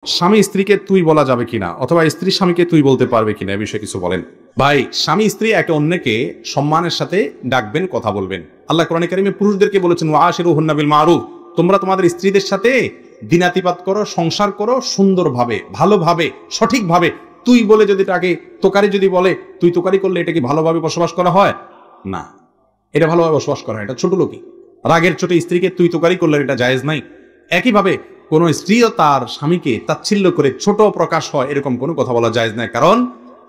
স্বামী স্ত্রীকে তুই বলা যাবে কিনা, অথবা স্ত্রী স্বামীকে তুই বলতে পারবে কিনা, এ বিষয়ে কিছু বলেন। ভাই, স্বামী স্ত্রী একে অন্যকে সম্মানের সাথে ডাকবেন, কথা বলবেন। আল্লাহ কোরআনে কারিমে পুরুষদেরকে বলেছেন ওয়াশিরুহুন্না বিল মারুফ, তোমরা তোমাদের স্ত্রীদের সাথে দিনাতিপাত করো, সংসার করো সুন্দরভাবে, ভালোভাবে, সঠিকভাবে। তুই বলে যদি তাকে তোকারি যদি বলে, তুই তোকারি করলে এটা কি ভালোভাবে বসবাস করা হয়? না, এটা ভালোভাবে বসবাস করা, এটা ছোট লোকই। রাগের চোটে স্ত্রীকে তুই তোকারি করলে এটা জায়েজ নাই। একইভাবে কোন স্ত্রীও তার স্বামীকে তাচ্ছিল্য করে ছোট প্রকাশ হয় এরকম কোনো কথা বলা জায়েজ নাই, কারণ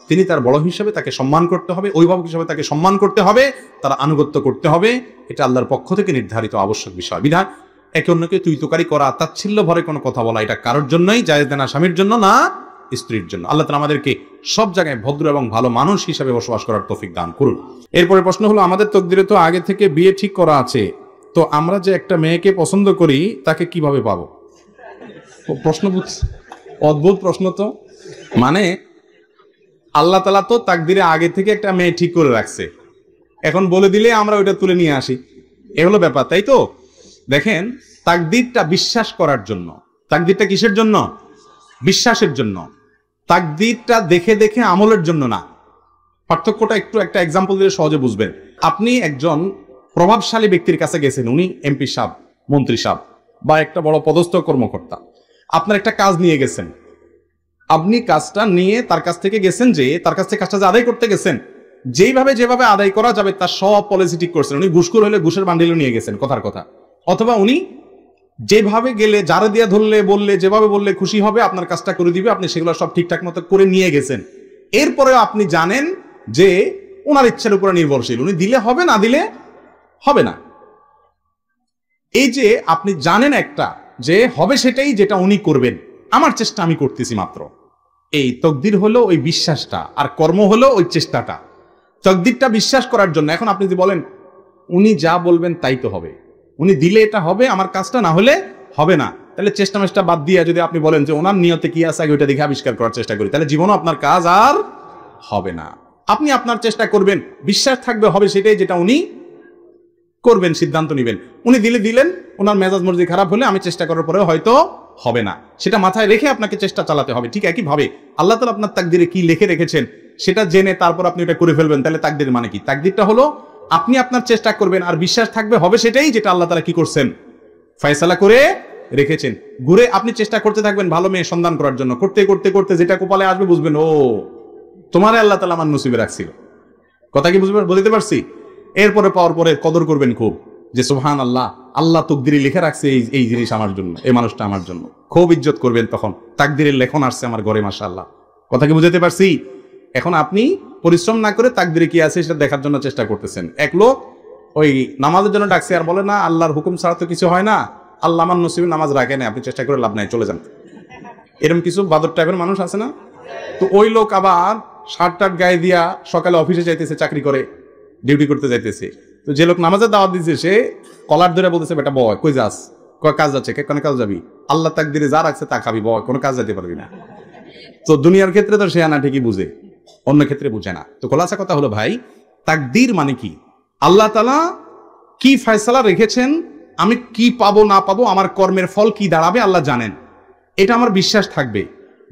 তিনি তার বড় হিসেবে তাকে সম্মান করতে হবে, অভিভাবক হিসেবে তাকে সম্মান করতে হবে, তার আনুগত্য করতে হবে। এটা আল্লাহর পক্ষ থেকে নির্ধারিত আবশ্যক বিষয়। বিধান একে অন্যকে তুই তোকারি করা, তাচ্ছিল্য ভরে কোনো কথা বলা, এটা কারোর জন্যই জায়েজ না, স্বামীর জন্য না স্ত্রীর জন্য। আল্লাহ তাআলা আমাদেরকে সব জায়গায় ভদ্র এবং ভালো মানুষ হিসেবে বসবাস করার তৌফিক দান করুন। এরপরে প্রশ্ন হলো, আমাদের তকদিরে তো আগে থেকে বিয়ে ঠিক করা আছে, তো আমরা যে একটা মেয়েকে পছন্দ করি তাকে কিভাবে পাবো? প্রশ্ন অদ্ভুত প্রশ্ন তো। মানে আল্লাহ তাআলা তো তাকদিরে আগে থেকে একটা মেয়ে ঠিক করে রাখছে, এখন বলে দিলে আমরা ওইটা তুলে নিয়ে আসি, এ হলো ব্যাপার, তাই তো? দেখেন, তাকদিরটা বিশ্বাস করার জন্য। তাকদিরটা কিসের জন্য? বিশ্বাসের জন্য। তাকদিরটা দেখে দেখে আমলের জন্য না। পার্থক্যটা একটু একটা এক্সাম্পল দিলে সহজে বুঝবেন। আপনি একজন প্রভাবশালী ব্যক্তির কাছে গেছেন, উনি এমপি সাহেব, মন্ত্রী সাহেব বা একটা বড় পদস্থ কর্মকর্তা। আপনার একটা কাজ নিয়ে গেছেন, আপনি কাজটা নিয়ে তার কাছ থেকে গেছেন, যে তার কাছ থেকে কাজটা যে আদায় করতে গেছেন, যেভাবে আদায় করা যাবে তার সব পলিসি ঠিক করছেন। উনি ঘুষখোর হলে ঘুষের বান্ডিলও নিয়ে গেছেন, কথার কথা। অথবা উনি যেভাবে গেলে, যারা দিয়া ধরলে বললে, যেভাবে বললে খুশি হবে আপনার কাজটা করে দিবে, আপনি সেগুলো সব ঠিকঠাক মতো করে নিয়ে গেছেন। এরপরেও আপনি জানেন যে ওনার ইচ্ছার উপরে নির্ভরশীল, উনি দিলে হবে, না দিলে হবে না। এই যে আপনি জানেন একটা যে হবে সেটাই যেটা উনি করবেন, আমার চেষ্টা আমি করতেছি মাত্র, এই তকদির হলো ওই বিশ্বাসটা, আর কর্ম হলো ওই চেষ্টাটা। তকদিরটা বিশ্বাস করার জন্য। এখন আপনি যদি বলেন উনি যা বলবেন তাই তো হবে, উনি দিলে এটা হবে, আমার কাজটা না হলে হবে না, তাহলে চেষ্টা মেষ্টা বাদ দিয়ে যদি আপনি বলেন যে ওনার নিয়তে কি আছে আগে ওইটা দেখে আবিষ্কার করার চেষ্টা করি, তাহলে জীবনও আপনার কাজ আর হবে না। আপনি আপনার চেষ্টা করবেন, বিশ্বাস থাকবে হবে সেটাই যেটা উনি করবেন, সিদ্ধান্ত নেবেন। উনি দিলেন, ওনার মেজাজ মর্জি খারাপ হলে আমি চেষ্টা করার পরেও হয়তো হবে না, সেটা মাথায় রেখে আপনাকে চেষ্টা চালাতে হবে। ঠিক একইভাবে আল্লাহ তাআলা আপনার তাকদিরে কি লিখে রেখেছেন সেটা জেনে তারপর আপনি ওটা করে ফেলবেন, তাহলে তাকদির মানে কি? তাকদিরটা হলো আপনি আপনার চেষ্টা করবেন, আর বিশ্বাস থাকবে হবে সেটাই যেটা আল্লাহ তাআলা কি করছেন, ফয়সালা করে রেখেছেন। ঘুরে আপনি চেষ্টা করতে থাকবেন ভালো মেয়ে সন্ধান করার জন্য, করতে করতে করতে যেটা কপালে আসবে বুঝবেন ও তোমারে আল্লাহ তাআলা আমার নসিবে রাখছিল। কথা কি বুঝতে পারছি? এরপরে পাওয়ার পরে কদর করবেন খুব, যে সুবহানাল্লাহ, আল্লাহ তাকদিরে লিখে রাখছে এই জিনিস আমার জন্য, এই মানুষটা আমার জন্য। খুব ইজ্জত করবেন তখন, তাকদিরের লেখন আসছে আমার ঘরে, মাশাআল্লাহ। কথা কি বুঝতে পারছি? এখন আপনি পরিশ্রম না করে তাকদিরে কি আছে সেটা দেখার জন্য চেষ্টা করতেছেন। এক লোক ওই নামাজের জন্য ডাকছে, আর বলে না আল্লাহর হুকুম ছাড়া তো কিছু হয় না, আল্লাহ আমার নসিবে নামাজ রাখে না, আপনি চেষ্টা করে লাভ নাই, চলে যান। এরকম কিছু বাদর টাইপের মানুষ আছে না? তো ওই লোক আবার শার্ট টার্ট গায়ে দিয়া সকালে অফিসে যাইতেছে, চাকরি করে ডিউটি করতে যাইতেছে। তো যে লোক নামাজের দাওয়াত দিচ্ছে সে কলার ধরে বলতেছে, বেটা বয়, কই যাস? কয় কাজ যাচ্ছে। কোন কাজ যাবি? আল্লাহ তাকদিরে যা রাখছে তা খাবি, বয়, কোনো কাজ যেতে পারবি না। তো দুনিয়ার ক্ষেত্রে তো সে আনা ঠিকই বুঝে, অন্য ক্ষেত্রে বুঝে না। তো খোলাসা কথা হলো ভাই, তাকদির মানে কি? আল্লাহ তাআলা কি ফয়সালা রেখেছেন, আমি কি পাবো না পাবো, আমার কর্মের ফল কি দাঁড়াবে আল্লাহ জানেন, এটা আমার বিশ্বাস থাকবে।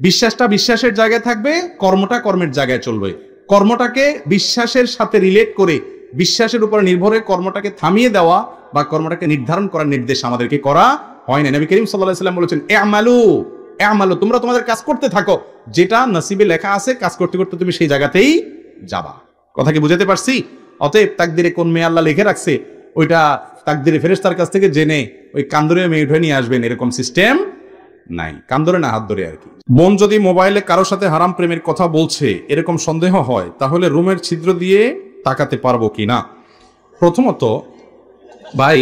বিশ্বাসটা বিশ্বাসের জায়গায় থাকবে, কর্মটা কর্মের জায়গায় চলবে। কর্মটাকে বিশ্বাসের সাথে রিলেট করে, বিশ্বাসের উপর নির্ভরে কর্মটাকে থামিয়ে দেওয়া বা কর্মটাকে নির্ধারণ করার নির্দেশ আমাদেরকে করা হয় না। নবী করিম সাল্লাল্লাহু আলাইহি ওয়াসাল্লাম বলেছেন, আমালু, তোমরা তোমাদের কাজ করতে থাকো, যেটা নসিবে লেখা আছে কাজ করতে করতে তুমি সেই জায়গাতেই যাবা। কথা কি বুঝাতে পারছি? অতএব তাকদিরে কোন মেয়ে আল্লাহ লিখে রাখছে ওইটা তাকদিরে ফেরেশতার কাছ থেকে জেনে ওই কান্দরে মেয়ে উঠে নিয়ে আসবেন এরকম সিস্টেম নাই। কান্দরে না, হাত ধরে আর কি। বোন যদি মোবাইলে কারোর সাথে হারাম প্রেমের কথা বলছে এরকম সন্দেহ হয়, তাহলে রুমের ছিদ্র দিয়ে তাকাতে পারবো কি না? প্রথমত ভাই,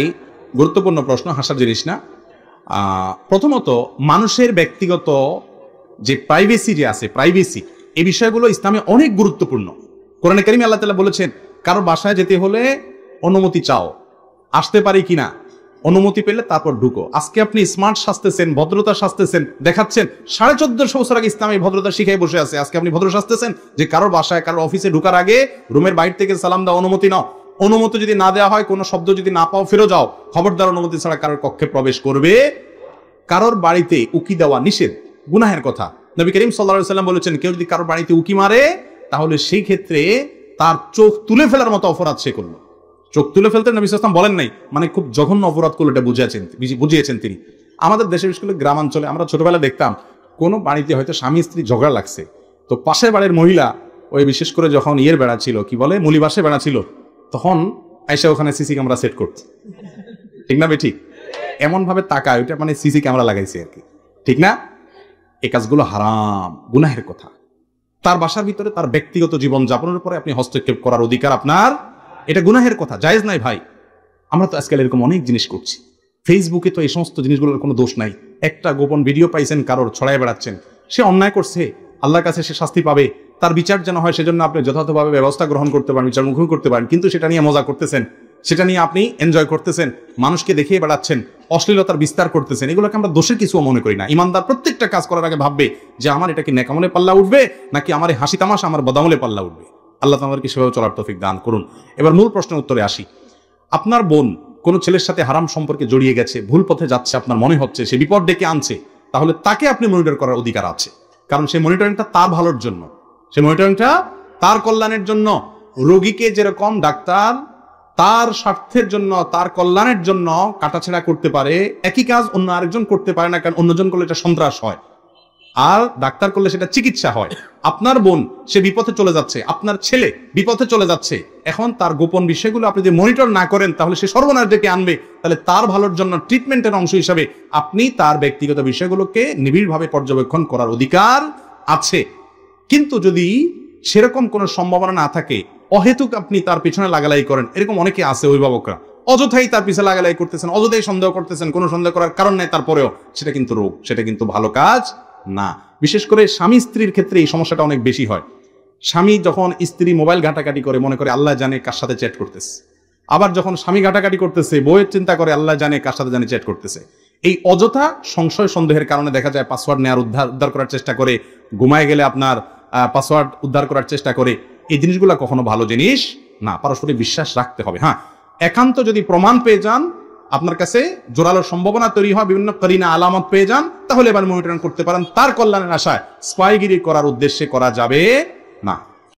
গুরুত্বপূর্ণ প্রশ্ন, হাসার জিনিস না। প্রথমত মানুষের ব্যক্তিগত যে প্রাইভেসি যে আছে, প্রাইভেসি, এই বিষয়গুলো ইসলামে অনেক গুরুত্বপূর্ণ। কোরআনে কারিমে আল্লাহ তাআলা বলেছেন কারো বাসায় যেতে হলে অনুমতি চাও, আসতে পারি কিনা, অনুমতি পেলে তারপর ঢুকো। আজকে আপনি স্মার্ট সাজতেছেন, ভদ্রতা সাজতেছেন, দেখাচ্ছেন 1450 বছর আগে ইসলাম এই ভদ্রতা শিখাই বসে আছে। আজকে আপনি ভদ্র সাজতেছেন যে কারোর বাসায়, কারোর অফিসে ঢুকার আগে রুমের বাইরে থেকে সালাম দাও, অনুমতি নাও। অনুমতি যদি না দেওয়া হয়, কোনো শব্দ যদি না পাও, ফিরে যাও। খবরদার অনুমতি ছাড়া কারোর কক্ষে প্রবেশ করবে। কারোর বাড়িতে উকি দেওয়া নিষেধ। গুনাহের কথা। নবী করিম সাল্লাল্লাহু আলাইহি ওয়াসাল্লাম বলেছেন, কেউ যদি কারো বাড়িতে উকি মারে তাহলে সেই ক্ষেত্রে তার চোখ তুলে ফেলার মতো অপরাধ সে করলো। চোখ তুলে ফেলতে নবী সাল্লাল্লাহু আলাইহি ওয়াসাল্লাম বলেন নাই, মানে খুব জঘন্য অপরাধ করলো, এটা বুঝিয়েছেন তিনি। আমাদের দেশে বিশেষ করে গ্রামাঞ্চলে আমরা ছোটবেলায় দেখতাম, কোনো বাড়িতে হয়তো স্বামী স্ত্রী ঝগড়া লাগছে, তো পাশের বাড়ির মহিলা ওই বিশেষ করে যখন বেড়া ছিল, কি বলে, মুলিবাসে বেড়া ছিল, তখন আইসা ওখানে সিসি ক্যামেরা সেট করছে, ঠিক না বেঠিক? এমন ভাবে তাকায়, ওইটা মানে সিসি ক্যামেরা লাগাইছে আর কি, ঠিক না? এই কাজগুলো হারাম, গুনাহের কথা। তার বাসার ভিতরে তার ব্যক্তিগত জীবন যাপনের উপরে আপনি হস্তক্ষেপ করার অধিকার আপনার, এটা গুনাহের কথা, জায়েজ নাই ভাই। আমরা তো আজকাল এরকম অনেক জিনিস করছি। ফেসবুকে তো এই সমস্ত জিনিসগুলোর কোনো দোষ নাই। একটা গোপন ভিডিও পাইছেন কারোর, ছড়াই বেড়াচ্ছেন, সে অন্যায় করছে, আল্লাহর কাছে সে শাস্তি পাবে, তার বিচার যেন হয় সেজন্য আপনি যথাযথভাবে ব্যবস্থা গ্রহণ করতে পারেন, বিচার মুখী করতে পারেন। কিন্তু সেটা নিয়ে মজা করতেছেন, সেটা নিয়ে আপনি এনজয় করতেছেন, মানুষকে দেখিয়ে বেড়াচ্ছেন, অশ্লীলতার বিস্তার করতেছেন। এগুলোকে আমরা দোষের কিছু মনে করি না। ইমানদার প্রত্যেকটা কাজ করার আগে ভাববে যে আমার এটা কি নেকামলে পাল্লা উঠবে, নাকি আমার হাসি তামাশা আমার বদামলে পাল্লা উঠবে। আল্লাহ আমাদেরকে সেভাবে চলার তৌফিক দান করুন। এবার মূল প্রশ্নের উত্তরে আসি। আপনার বোন কোনো ছেলের সাথে হারাম সম্পর্কে জড়িয়ে গেছে, ভুল পথে যাচ্ছে, আপনার মনে হচ্ছে সে বিপদ ডেকে আনছে, তাহলে তাকে আপনি মনিটর করার অধিকার আছে। কারণ সেই মনিটরিংটা তার ভালোর জন্য, সেই মনিটরিংটা তার কল্যাণের জন্য। রোগীকে যেরকম ডাক্তার তার স্বার্থের জন্য, তার কল্যাণের জন্য কাটাছেড়া করতে পারে, একই কাজ অন্য আরেকজন করতে পারে না, কারণ অন্যজন করলে এটা সন্ত্রাস হয়, আর ডাক্তার করলে সেটা চিকিৎসা হয়। আপনার বোন সে বিপথে চলে যাচ্ছে, আপনার ছেলে বিপথে চলে যাচ্ছে, এখন তার গোপন বিষয়গুলো আপনি যদি মনিটর না করেন তাহলে সে সর্বনাশ ডেকে আনবে। তাহলে তার ভালোর জন্য ট্রিটমেন্টের অংশ হিসাবে আপনি তার ব্যক্তিগত বিষয়গুলোকে নিবিড়ভাবে পর্যবেক্ষণ করার অধিকার আছে। কিন্তু যদি সেরকম কোনো সম্ভাবনা না থাকে, অহেতুক আপনি তার পিছনে লাগালাই করেন, এরকম অনেকে আছে অভিভাবকরা, অযথাই তার পিছনে লাগালাই করতেছেন, অযথাই সন্দেহ করতেছেন, কোনো সন্দেহ করার কারণ নাই, তারপরেও সেটা কিন্তু রোগ, সেটা কিন্তু ভালো কাজ না। বিশেষ করে স্বামী স্ত্রীর ক্ষেত্রে এই সমস্যাটা অনেক বেশি হয়। স্বামী যখন স্ত্রী মোবাইল ঘাটাঘাটি করে, মনে করে আল্লাহ জানে কার সাথে চ্যাট করতেছে। আবার যখন স্বামী ঘাটাঘাটি করতেছে, বউয়ের চিন্তা করে আল্লাহ জানে কার সাথে জানে চ্যাট করতেছে। এই অযথা সংশয় সন্দেহের কারণে দেখা যায় পাসওয়ার্ড নেওয়ার উদ্ধার করার চেষ্টা করে, ঘুমায় গেলে আপনার পাসওয়ার্ড উদ্ধার করার চেষ্টা করে। এই জিনিসগুলো কখনো ভালো জিনিস না। পারস্পরিক বিশ্বাস রাখতে হবে। হ্যাঁ, একান্ত যদি প্রমাণ পেয়ে যান, আপনার কাছে জোরালো সম্ভাবনা তৈরি হয়, বিভিন্ন করিনা আলামত পেয়ে যান, তাহলে এবার মনিটরিং করতে পারেন। তার কল্যাণের আশায় স্পাইগিরি করার উদ্দেশ্যে করা যাবে না।